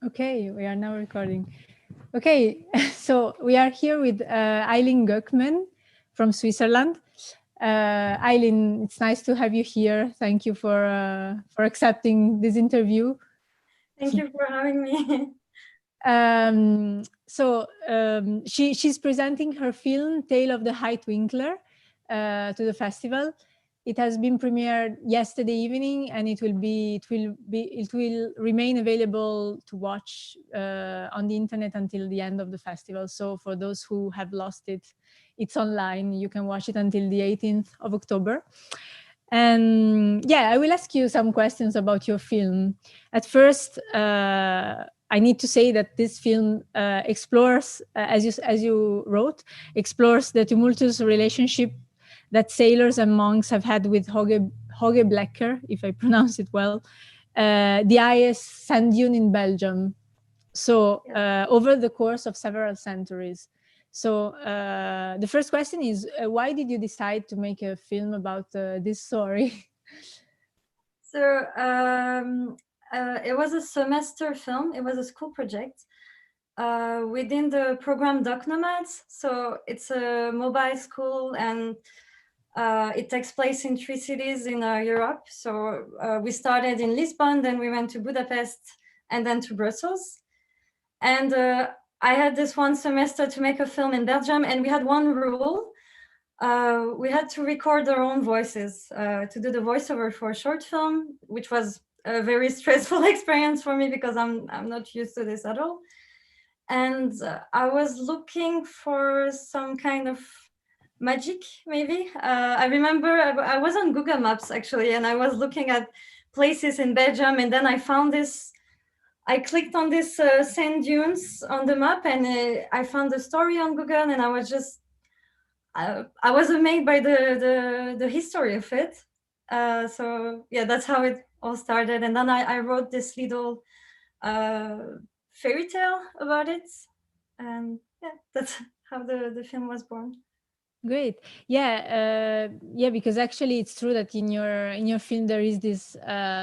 Okay, we are now recording. Okay, so we are here with Aylin Gökmen from Switzerland. Aylin, it's nice to have you here. Thank you for accepting this interview. Thank you for having me. She's presenting her film Tale of the High Twinkler to the festival. It has been premiered yesterday evening, and it will remain available to watch on the internet until the end of the festival. So for those who have lost it, it's online. You can watch it until the 18th of October. And yeah, I will ask you some questions about your film. At first, I need to say that this film explores, as you wrote, explores the tumultuous relationship that sailors and monks have had with Hoge Blekker, if I pronounce it well, the highest sand dune in Belgium. So over the course of several centuries. So the first question is, why did you decide to make a film about this story? So it was a semester film. It was a school project within the program DOC NOMADS. So it's a mobile school, and it takes place in 3 cities in Europe. So we started in Lisbon, then we went to Budapest, and then to Brussels. And I had this one semester to make a film in Belgium, and we had one rule. We had to record our own voices to do the voiceover for a short film, which was a very stressful experience for me because I'm not used to this at all. And I was looking for some kind of magic, maybe. I remember I was on Google Maps actually, and I was looking at places in Belgium, and then I found this. I clicked on this sand dunes on the map, and I found the story on Google, and I was just I was amazed by the history of it. So yeah, that's how it all started. And then I wrote this little fairy tale about it. And yeah, that's how the film was born. Great. Yeah, because actually it's true that in your film there is this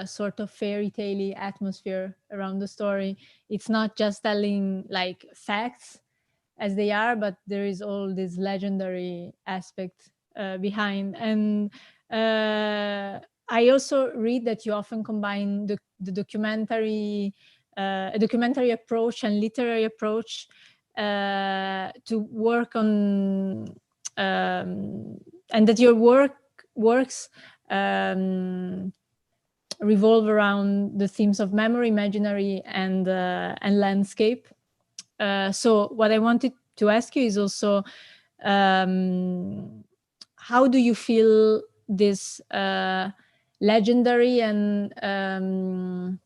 sort of fairy tale atmosphere around the story. It's not just telling like facts as they are, but there is all this legendary aspect behind. And I also read that you often combine the documentary, a documentary approach and literary approach to work on, and that your works revolve around the themes of memory, imaginary, and landscape. So what I wanted to ask you is also, how do you feel this legendary and an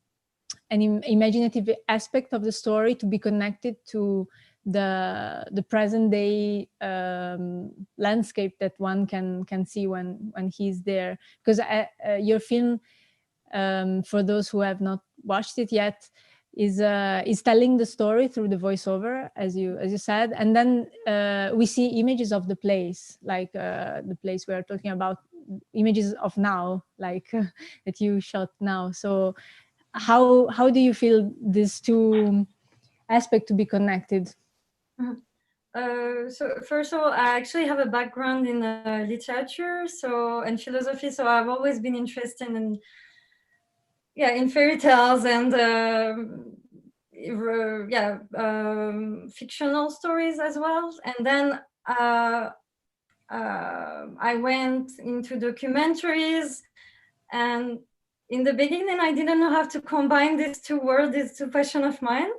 imaginative aspect of the story to be connected to the present day landscape that one can see when he's there? Because your film, for those who have not watched it yet, is telling the story through the voiceover, as you said, and then we see images of the place, like the place we are talking about, images of now, like that you shot now. So how do you feel these two aspects to be connected? So first of all, I actually have a background in literature, and philosophy. So I've always been interested in fairy tales and fictional stories as well. And then I went into documentaries, and in the beginning I didn't know how to combine these two worlds, these two passions of mine.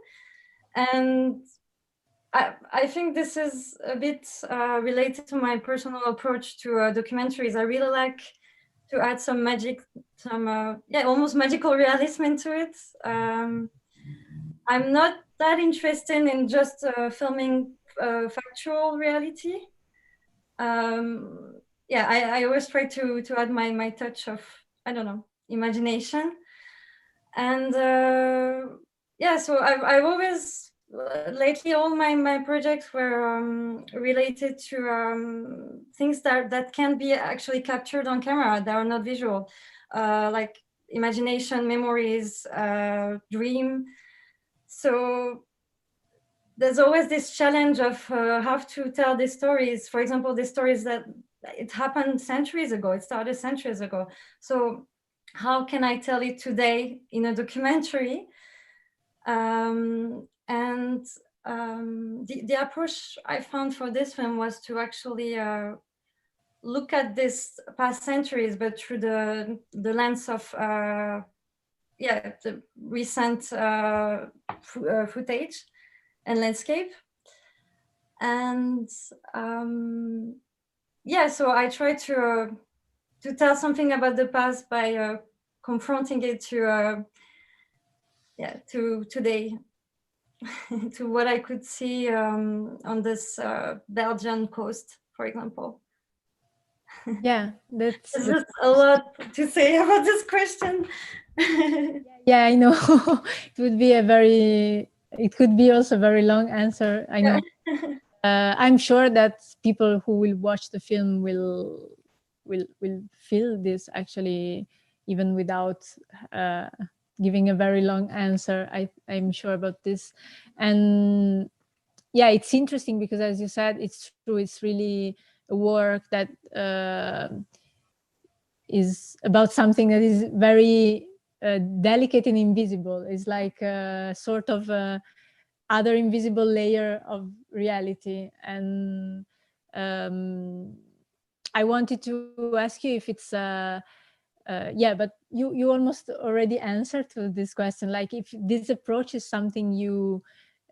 And I think this is a bit related to my personal approach to documentaries. I really like to add some magic, some almost magical realism into it. I'm not that interested in just filming factual reality. I always try to add my touch of, I don't know, imagination. And so I've always, lately all my projects were related to things that can be actually captured on camera, that are not visual, like imagination, memories, dream. So there's always this challenge of how to tell these stories. For example, the stories that it happened centuries ago, it started centuries ago. So how can I tell it today in a documentary? The approach I found for this film was to actually look at this past centuries, but through the lens of the recent footage and landscape. And so I try to tell something about the past by confronting it to today, to what I could see on this Belgian coast, for example. Yeah, that's just a lot to say about this question. Yeah, I know. It could be also a very long answer, I know. I'm sure that people who will watch the film will feel this, actually, even without giving a very long answer. I'm sure about this. And yeah, it's interesting because, as you said, it's true, it's really a work that is about something that is very delicate and invisible. It's like a sort of other invisible layer of reality. And I wanted to ask you if it's but you almost already answered to this question, like if this approach is something you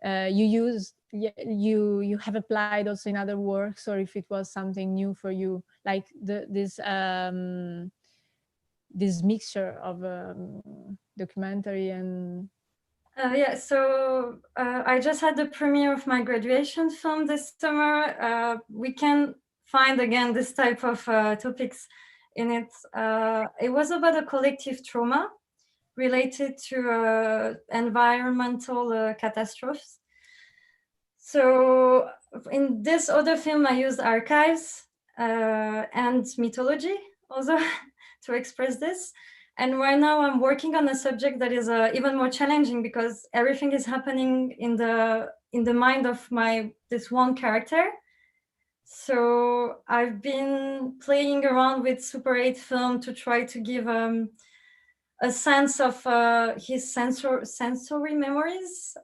use, you have applied also in other works, or if it was something new for you, like this mixture of documentary and So I just had the premiere of my graduation film this summer. We can find again this type of topics in it. It was about a collective trauma related to environmental catastrophes. So in this other film, I used archives and mythology also to express this. And right now I'm working on a subject that is even more challenging, because everything is happening in the mind of this one character. So I've been playing around with Super 8 film to try to give a sense of his sensory memories.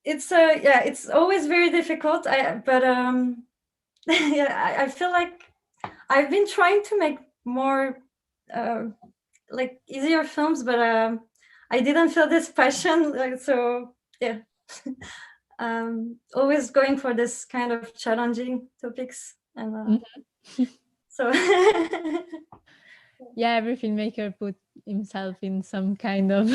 It's always very difficult. But I feel like I've been trying to make more like easier films, but I didn't feel this passion. So yeah, always going for this kind of challenging topics, and so. Yeah, every filmmaker put himself in some kind of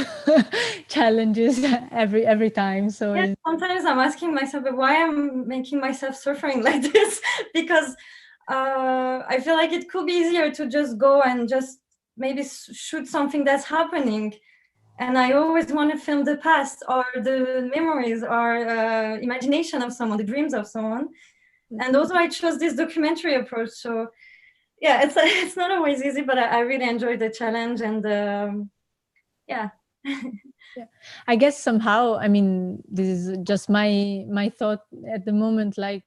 challenges every time. So yeah, sometimes I'm asking myself why I'm making myself suffering like this, because I feel like it could be easier to just go and just maybe shoot something that's happening. And I always want to film the past or the memories or imagination of someone, the dreams of someone. And also I chose this documentary approach. So yeah, it's not always easy, but I really enjoyed the challenge. And yeah. Yeah. I guess somehow, I mean, this is just my thought at the moment, like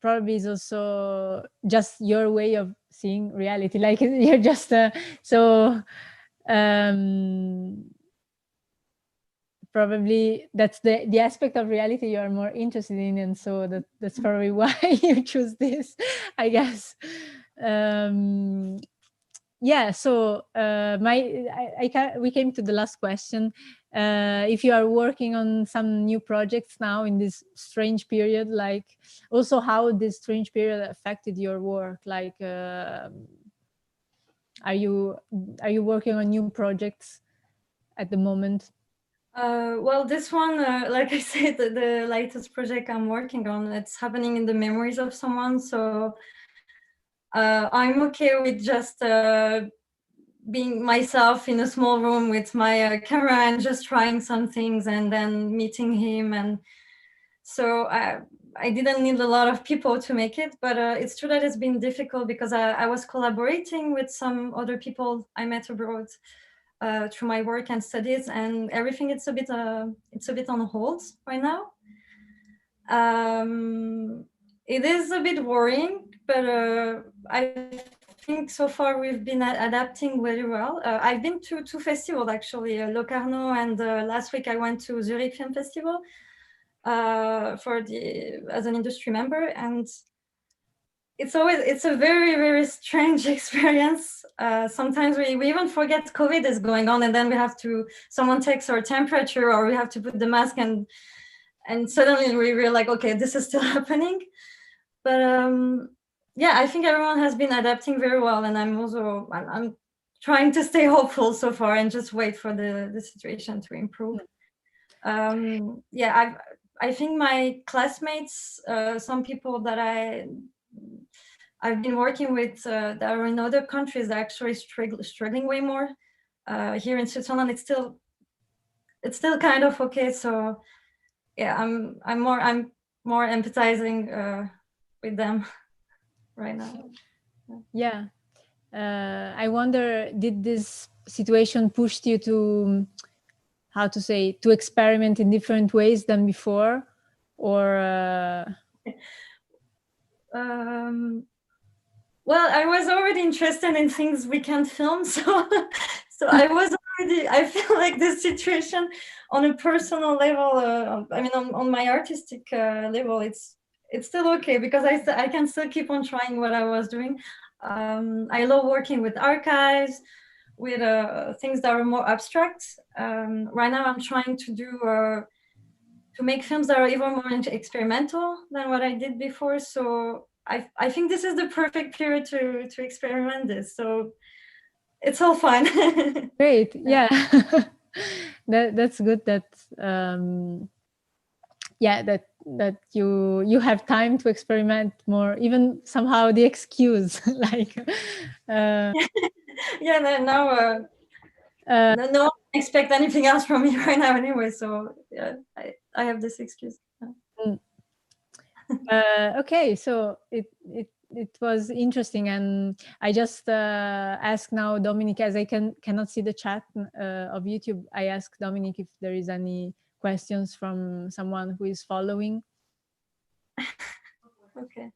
probably is also just your way of seeing reality, like you're just probably that's the aspect of reality you're more interested in, and so that's probably why you choose this, I guess. Yeah, so we came to the last question. If you are working on some new projects now in this strange period, like also how this strange period affected your work, like are you working on new projects at the moment? Well, this one, like I said, the latest project I'm working on, it's happening in the memories of someone. So I'm okay with just being myself in a small room with my camera and just trying some things and then meeting him. And so I didn't need a lot of people to make it, but it's true that it's been difficult because I was collaborating with some other people I met abroad. through my work and studies, and everything it's a bit on hold right now. It is a bit worrying, but I think so far we've been adapting very well. I've been to two festivals actually, Locarno, and last week I went to Zurich Film Festival as an industry member, and it's a very, very strange experience. Sometimes we even forget COVID is going on, and then someone takes our temperature, or we have to put the mask, and suddenly we're like, okay, this is still happening. But yeah, I think everyone has been adapting very well, and I'm trying to stay hopeful so far and just wait for the situation to improve. Yeah, I think my classmates, some people that I've been working with that are in other countries are actually struggling way more. Here in Switzerland, it's still kind of okay. So yeah, I'm more empathizing with them right now. Yeah. I wonder, did this situation push you to, how to say, to experiment in different ways than before, or? Well, I was already interested in things we can film, so I feel like this situation on a personal level, I mean, on my artistic level, it's still okay, because I can still keep on trying what I was doing. I love working with archives, with things that are more abstract. Right now I'm trying to make films that are even more experimental than what I did before. So I think this is the perfect period to experiment this. So it's all fine. Great. Yeah. That's good that yeah, that you have time to experiment more, even somehow the excuse like yeah, now no one expect anything else from me right now anyway, so yeah, I have this excuse. Okay, so it was interesting, and I just ask now Dominic, as I cannot see the chat of YouTube. I ask Dominic if there is any questions from someone who is following. Okay.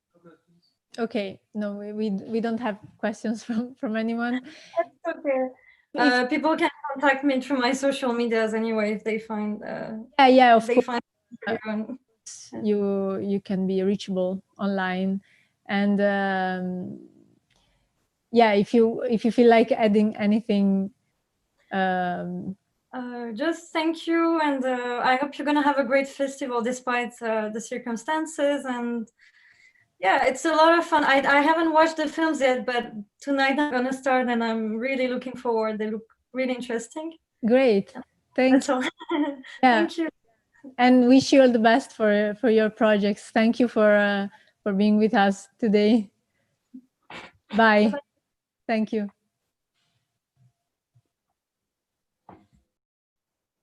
Okay, no, we don't have questions from anyone. That's okay. People can contact me through my social medias anyway if they find. Yeah, of course. Find you can be reachable online, and yeah, if you feel like adding anything. Just thank you, and I hope you're gonna have a great festival despite the circumstances. And yeah, it's a lot of fun. I haven't watched the films yet, but tonight I'm gonna start, and I'm really looking forward. They look really interesting. Great, thank you. Yeah. Thank you, and wish you all the best for your projects. Thank you for being with us today. Bye. Thank you.